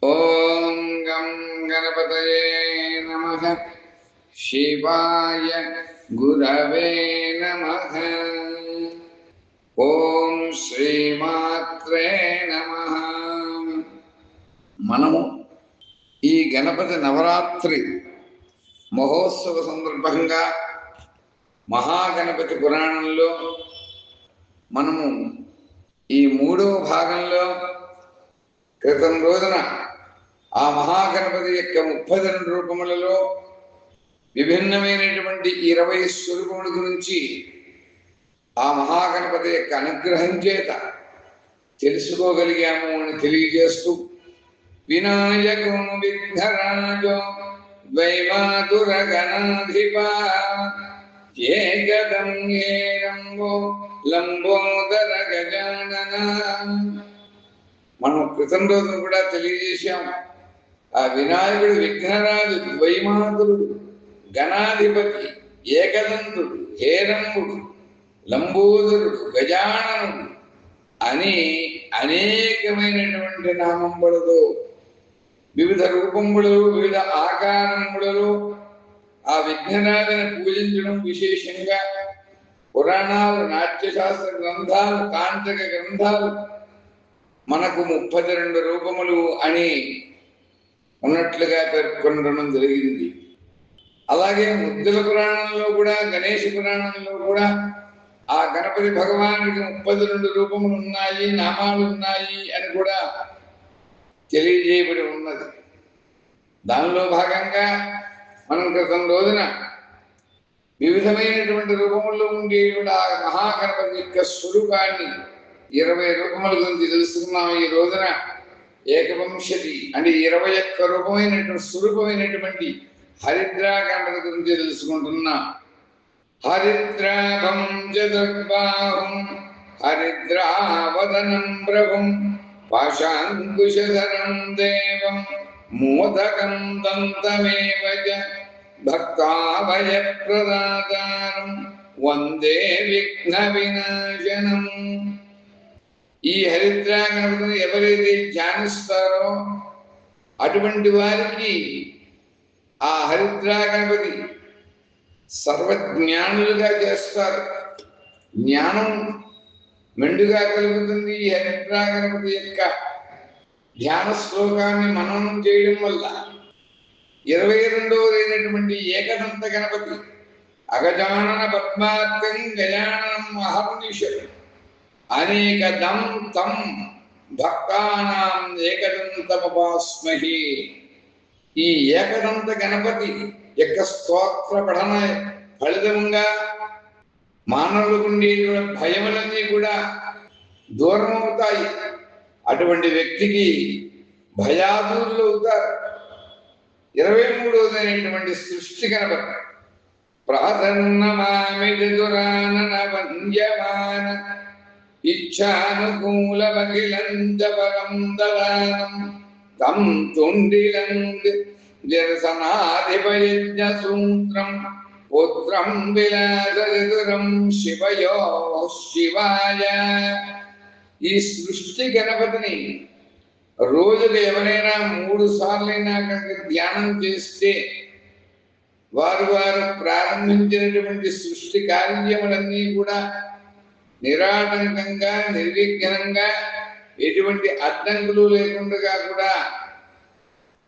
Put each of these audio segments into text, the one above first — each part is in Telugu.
ఓం గం గణపతయే నమః. శివాయ గురవే నమః. ఓం శ్రీమాత్రే నమః. మనము ఈ గణపతి నవరాత్రి మహోత్సవ సందర్భంగా మహాగణపతి పురాణంలో మనము ఈ 3వ భాగంలో క్రితం రోజున ఆ మహాగణపతి యొక్క 32 రూపములలో విభిన్నమైనటువంటి 20 స్వరూపముల గురించి ఆ మహాగణపతి యొక్క అనుగ్రహం చేత తెలుసుకోగలిగాము అని తెలియజేస్తూ, వినాయకో విఘ్నరాజో ద్వైమాతుర గణాధిపా ఏకదం ఏరంబో లంబోదర గజానన. మనం క్రితం రోజున కూడా తెలియజేశాం. ఆ వినాయకుడు విఘ్నరాజు, ద్వైమాతురుడు, గణాధిపతి, ఏకదంతుడు, హేరంబుడు, లంబోదరుడు, గజాననుడు అని అనేకమైనటువంటి నామములతో వివిధ రూపములలో వివిధ ఆకారములలో ఆ విఘ్నరాజుని పూజించడం విశేషంగా పురాణాలు, నాట్యశాస్త్ర గ్రంథాలు, తాంత్రిక గ్రంథాలు మనకు 32 రూపములు అని ఉన్నట్లుగా పేర్కొనడం జరిగింది. అలాగే ముద్దుల పురాణంలో కూడా, గణేష పురాణంలో కూడా ఆ గణపతి భగవానుడికి 32 రూపములు ఉన్నాయి, నామాలు ఉన్నాయి అని కూడా తెలియజేయబడి ఉన్నది. దానిలో భాగంగా మనం క్రితం రోజున వివిధమైనటువంటి రూపముల్లో ఉండేటువంటి ఆ మహాగణపతి యొక్క స్వరూపాన్ని 20 రూపముల గురించి తెలుసుకున్నాం. ఈ రోజున ఏకవంశతి అంటే 21 రూపమైనటువంటి స్వరూపమైనటువంటి హరిద్రా గణపతి గురించి తెలుసుకుంటున్నాం. హరిద్రాభం చతుర్బాహుం హరిద్రావదనం ప్రభుం పాశాంకుశధరం దేవం మోదకం దంతమేవ చ భక్తాభయ ప్రదాతారం వందే విఘ్న వినాశనం. ఈ హరిద్రా గణపతిని ఎవరైతే ధ్యానిస్తారో అటువంటి వారికి ఆ హరిద్రా గణపతి సర్వజ్ఞానులుగా చేస్తారు. జ్ఞానం మెండుగా కలుగుతుంది. ఈ హరిద్రా గణపతి యొక్క ధ్యాన శ్లోకాన్ని మననం చేయడం వల్ల 22వదైనటువంటి ఏకదంత గణపతి అగజానన పద్మార్కం గజాననం అహర్నిశం అనేకదం తం భక్తానాం ఏకదంతముపాస్మహే. ఈ ఏకదంత గణపతి యొక్క స్తోత్ర పఠన ఫలితంగా మానవులకు ఉండేటువంటి భయములన్నీ కూడా దూరం అవుతాయి. అటువంటి వ్యక్తికి భయాదులు అవుతారు. 23వదైనటువంటి సృష్టి గణపతి ప్రాతర్నమామి చతురానన వంద్యమాన ఇచ్ఛానుకూల వకిలంజపరం దళానం తం తుండిలంగ్ జనసనాధిపయజ్ఞ సూత్రం పుత్రం విలాసచతురం శివయో శివాయ. ఈ సృష్టి గణపతిని రోజుకు ఎవరైనా 3 సార్లైనా కనుక ధ్యానం చేస్తే వారు ప్రారంభించినటువంటి సృష్టి కార్యములన్నీ కూడా నిరాటంకంగా, నిర్విఘ్నంగా, ఎటువంటి అడ్డంకులు లేకుండా కూడా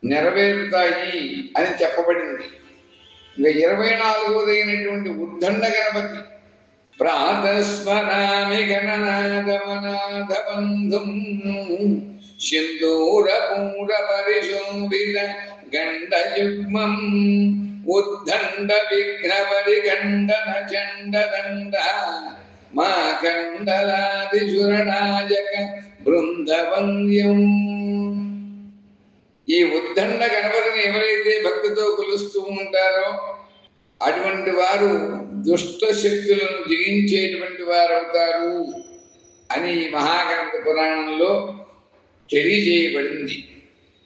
నెరవేరుతాయి అని చెప్పబడింది. ఇక 24వదైనటువంటి ఉద్దండ గణపతి ప్రాతస్మరామి గణనాథమనాథ బంధుం సింధూరపూర పరిశోభిత గండయుగ్మం ఉద్దండ విఘ్న పరిగండన చండదండ మా కండలాదిశురనాయక బృందవంద్యం. ఈ ఉద్దండ గణపతిని ఎవరైతే భక్తితో కొలుస్తూ ఉంటారో అటువంటి వారు దుష్ట శక్తులను జయించేటువంటి వారు అవుతారు అని ఈ మహాగణపతి పురాణంలో తెలియజేయబడింది.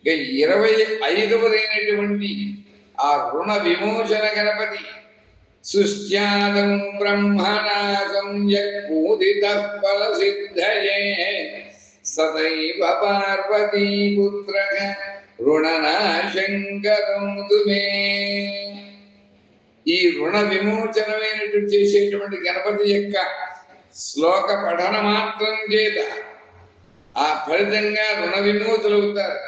ఇక 25వదైనటువంటి ఆ రుణ విమోచన గణపతి సుస్త్యాదం బ్రహ్మణాసం యత్పూదితః ఫలసిద్ధయే సదైవ పార్వతీపుత్రః రుణనాశంకరోతు మే. ఈ రుణ విమోచనమైనటువంటి చేసేటువంటి గణపతి యొక్క శ్లోక పఠన మాత్రం చేత ఆ ఫలితంగా రుణ విమోచనవుతారు.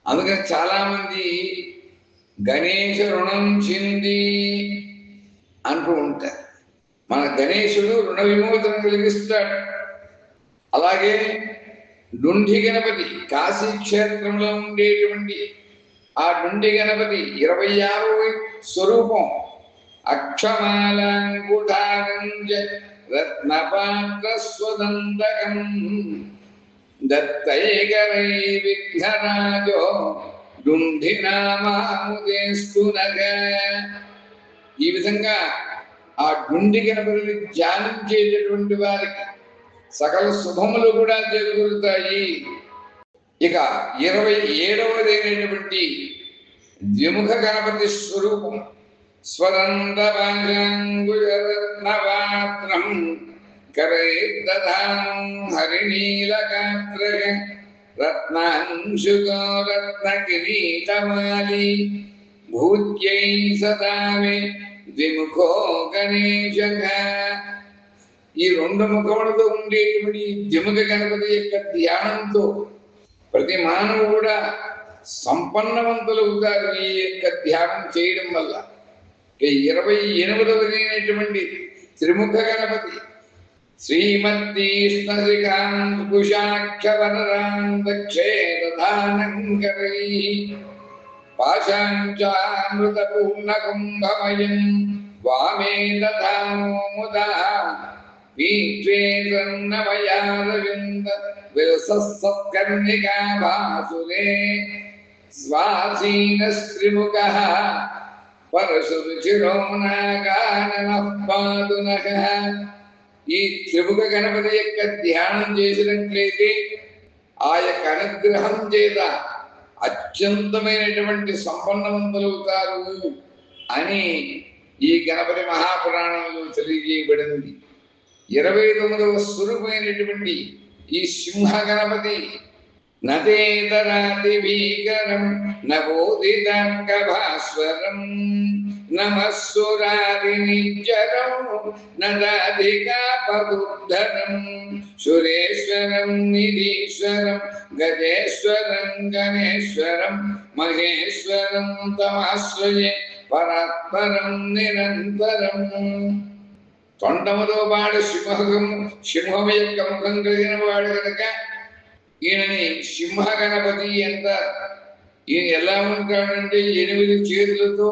అందుకని చాలా మంది గణేశ రుణం చింది అంటూ ఉంటారు. మన గణేశుడు రుణ విమోచన కలిగిస్తాడు. అలాగే డుండి గణపతి కాశీ క్షేత్రంలో ఉండేటువంటి ఆ డుండి గణపతి 26వ స్వరూపం. అక్షమాలాంకుఠారంజ రత్నపాత్ర స్వదంతకం దత్తైకరై విఘ్నరాజో డుండి నామాముదేస్తునగా. ఈ విధంగా ఆ డుండి గణపతిని ధ్యానించేటటువంటి వారికి సకల శుభములు కూడా చేకూరుతాయి. ఇక 27వదైనటువంటి ద్విముఖ గణపతి స్వరూపం. స్వదంతపాంగురత్నపాత్రం కరైర్దధానం హరినీలగాత్రగ రత్నాంశుకో రత్నకిరీటమాలి భూత్యై సదామే ద్విముఖో గణేశః. ఈ 2 ముఖములతో ఉండేటువంటి ద్విముఖ గణపతి యొక్క ధ్యానంతో ప్రతి మానవు కూడా సంపన్నవంతులవుతారు ఈ యొక్క ధ్యానం చేయడం వల్ల. 28వదైనటువంటి త్రిముఖ గణపతి శ్రీమద్దీష్ణశిఖాంకుశాఖ్యవనరాంతక్షేదధానంకరై పాశాంచామృతపూర్ణకుంభమయం వామే దధామో ముదా పీఠ్వేన్నమయారవింద విలసత్కర్ణికా భాసురే స్వాసీనస్త్రిముఖః పరశురుచిరో నాగాననః పాదునః. ఈ త్రిముఖ గణపతి యొక్క ధ్యానం చేసినట్లయితే ఆ యొక్క అనుగ్రహం చేత అత్యంతమైనటువంటి సంపన్నవంతులవుతారు అని ఈ గణపతి మహాపురాణంలో తెలియజేయబడింది. 29వ స్వరూపమైనటువంటి ఈ సింహ గణపతి నతేతరాతి భీకరం నవోదితాంకభాస్వరం నమస్సురాది నిజ్జరం నదాధికాపదుద్ధరం సురేశ్వరం నిధీశ్వరం గజేశ్వరం గణేశ్వరం మహేశ్వరం తమాశ్రయే పరాత్పరం నిరంతరం. తొండముతో పాడు సింహం యొక్క ముఖం కలిగిన వాడు కనుక ఈయనని సింహ గణపతి అంటారు. ఈయన ఎలా ఉంటాడంటే 8 చేతులతో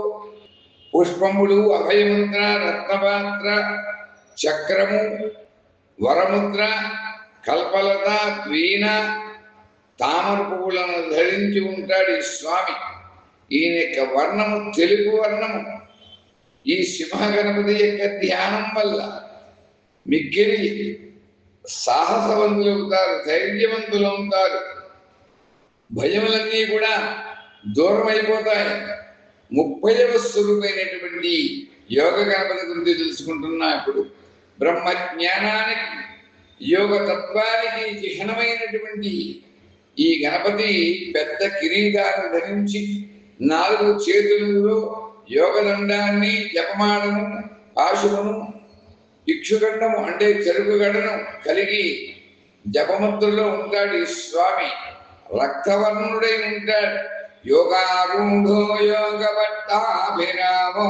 పుష్పములు, అభయముద్ర, రత్నపాత్ర, చక్రము, వరముద్ర, కల్పలత, వీణ, తామర పువ్వులను ధరించి ఉంటాడు ఈ స్వామి. ఈయన యొక్క వర్ణము తెలుగు వర్ణము. ఈ సింహ గణపతి యొక్క ధ్యానం వల్ల మిక్కిలి సాహసవంతులు అవుతారు, ధైర్యవంతులు అవుతారు. భయములన్నీ కూడా దూరం అయిపోతాయి. 30వ స్వరూపమైనటువంటి యోగ గణపతి గురించి తెలుసుకుంటున్నా. ఇప్పుడు బ్రహ్మ జ్ఞానానికి, యోగ తత్వానికి చిహ్నమైనటువంటి ఈ గణపతి పెద్ద కిరీటాన్ని ధరించి 4 చేతులలో యోగదండాన్ని, జపమాలను, పాశువును, ఇక్షుగండము అంటే చెరుకుగడను కలిగి జపముద్రలో ఉంటాడు ఈ స్వామి. రక్తవర్ణుడై ఉంటాడు. యోగారూఢో యోగవట్టాభిరామో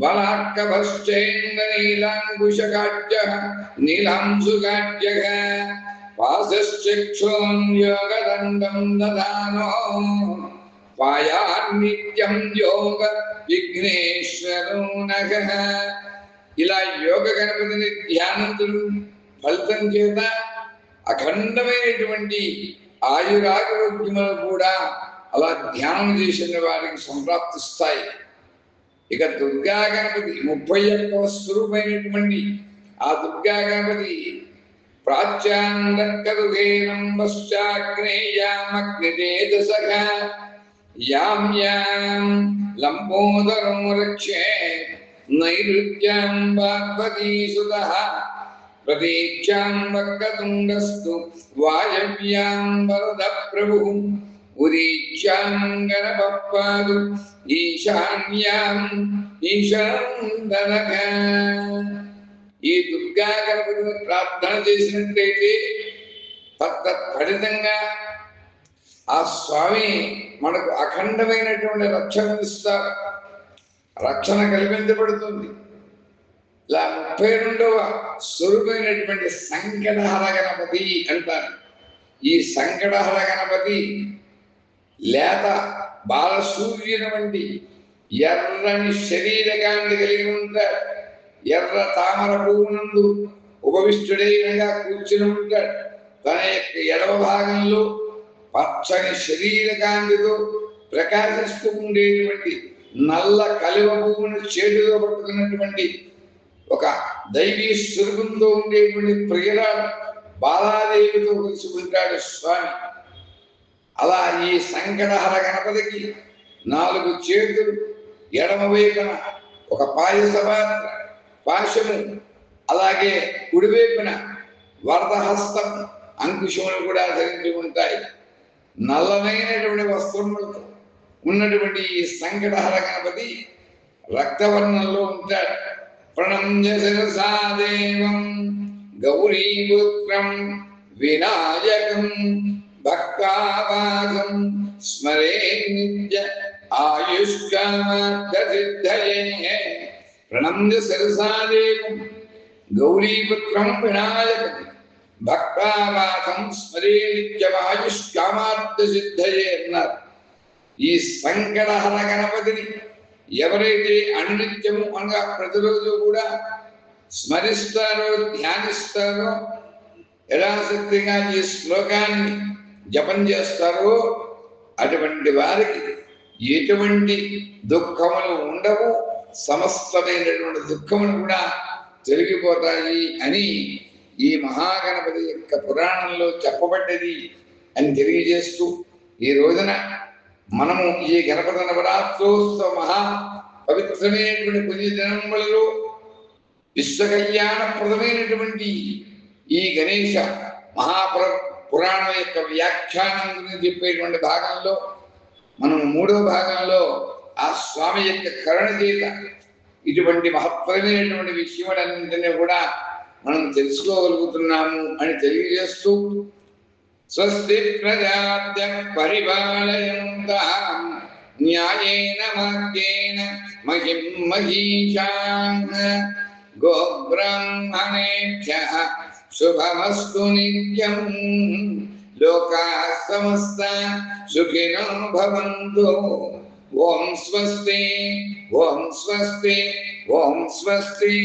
బలార్కభశ్చేంద్ర నీలాంకుశకాడ్య నీలాంశుకాడ్య పాశశ్చక్షోన్ యోగదండం దదానో పాయాన్నిత్యం యోగ విఘ్నేశ్వరో నగః. ఇలా యోగ గణపతిని ధ్యానంతులు ఫలితం చేత అఖండమైనటువంటి ఆయురారోగ్యములు కూడా అలా ధ్యానం చేసిన వారికి సంప్రాప్తిస్తాయి. ఇక దుర్గా గణపతి 31వ స్వరూపమైనటువంటి ఆ దుర్గా గణపతి ప్రాచ్యాంగేయంబశ్చాగ్నేయామగ్నితేజసః యాం యాం లంబోదరం రక్షే నైరుత్యం పార్వతీసుతః ప్రతీక్షాం వక్రతుండస్తు వాయవ్యాం వరద ప్రభు ఉదీక్షాం గణపపాదు ఈశాన్యాం ఈశాందనక. ఈ దుర్గా గణపతిని ప్రార్థన చేసినట్లయితే ఫలితంగా ఆ స్వామి మనకు అఖండమైనటువంటి రక్షణ ఇస్తారు, రక్షణ కల్పించబడుతుంది. ఇలా 32వ స్వరూపమైనటువంటి సంకటహర గణపతి అంటారు. ఈ సంకటహర గణపతి లేత బాలసూర్యుని వంటి ఎర్రని శరీరకాన్ని కలిగి ఉంటాడు. ఎర్ర తామర పువ్వునందు ఉపవిష్టుడైనగా కూర్చుని ఉంటాడు. తన యొక్క ఎడమ భాగంలో పచ్చని శరీరకాంతితో ప్రకాశిస్తూ ఉండేటువంటి నల్ల కలివ పువ్వును చేతిలో పట్టుకున్నటువంటి ఒక దైవీ స్వరూపంతో ఉండేటువంటి ప్రియురాలు బాలాదేవితో కలిసి ఉంటాడు స్వామి. అలా ఈ సంకటహర గణపతికి 4 చేతులు, ఎడమ వైపున ఒక పాశము, అలాగే కుడివైపున వరదహస్తం, అంకుశములు కూడా ధరించి ఉంటాయి. నల్లనైనటువంటి వస్త్రములతో ఉన్నటువంటి ఈ సంకటహర గణపతి రక్తవర్ణంలో ఉంటాడు. ప్రణమ్య శిరసా దేవం గౌరీపుత్రం వినాయకం భక్తావాసం స్మరే నిత్య ఆయుష్కామార్థసిద్ధయే. ప్రణమ్య శిరసా దేవం గౌరీపుత్రం వినాయకం భక్తావాసం స్మరే నిత్యమాయుష్కామార్థసిద్ధయే అన్నారు. ఈ సంకటహర గణపతిని ఎవరైతే అనునిత్యము అనగా ప్రతిరోజు కూడా స్మరిస్తారో, ధ్యానిస్తారో, యథాశక్తిగా ఈ శ్లోకాన్ని జపం చేస్తారో అటువంటి వారికి ఎటువంటి దుఃఖములు ఉండవు, సమస్తమైనటువంటి దుఃఖములు కూడా తొలగిపోతాయి అని ఈ మహాగణపతి యొక్క పురాణంలో చెప్పబడ్డది అని తెలియజేస్తూ, ఈ రోజున మనము ఈ గణపతి నవరాత్రోత్సవ మహా పవిత్రమైనటువంటి పుణ్యదినములలో విశ్వకళ్యాణప్రదమైనటువంటి ఈ గణేశ పురాణం యొక్క వ్యాఖ్యానం గురించి చెప్పేటువంటి భాగంలో మనం 3వ భాగంలో ఆ స్వామి యొక్క కరుణ చేత ఇటువంటి మహత్వమైనటువంటి విషయములన్నింటినీ కూడా మనం తెలుసుకోగలుగుతున్నాము అని తెలియజేస్తూ, స్వస్తి ప్రజాభ్య పరిపాలయంతాం న్యాయేన మార్గేణ మహిం మహీషాః గోబ్రాహ్మణేభ్యః శుభమస్తు నిత్యం లోకాః సమస్తాః సుఖినో భవంతు. ఓం స్వస్తి, ఓం స్వస్తి, ఓం స్వస్తి.